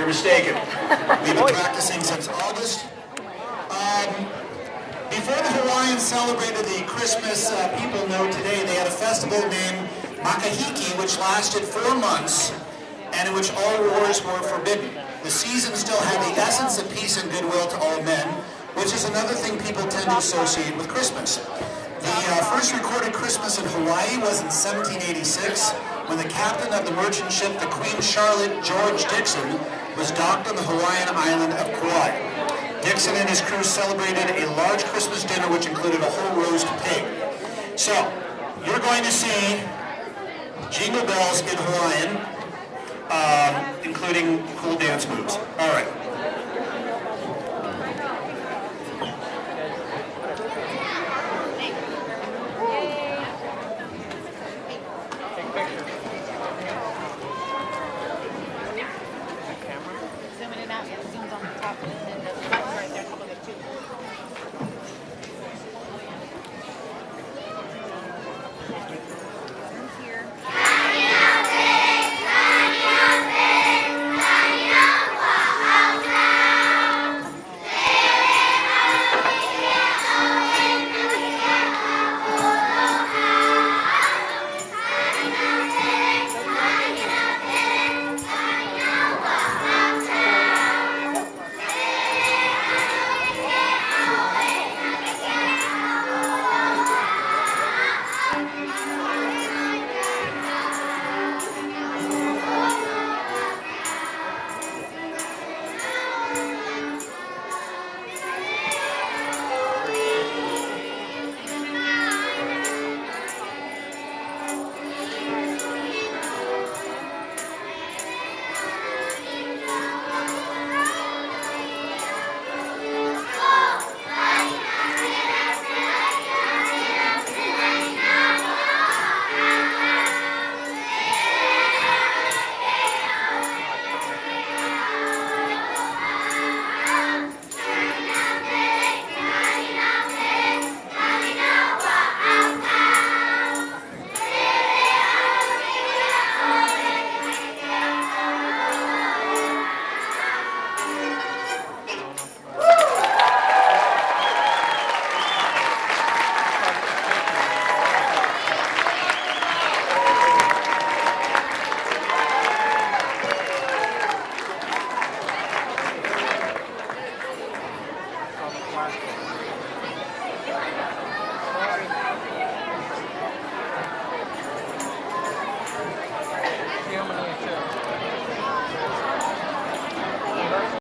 mistaken. We've been practicing since August. Before the Hawaiians celebrated the Christmas people know today, they had a festival named Makahiki, which lasted 4 months, and in which all wars were forbidden. The season still had the essence of peace and goodwill to all men, which is another thing people tend to associate with Christmas. The first recorded Christmas in Hawaii was in 1786, when the captain of the merchant ship, the Queen Charlotte, George Dixon, was docked on the Hawaiian island of Kauai. Dixon and his crew celebrated a large Christmas dinner which included a whole roast pig. So, you're going to see jingle bells in Hawaiian, including cool dance moves. All right.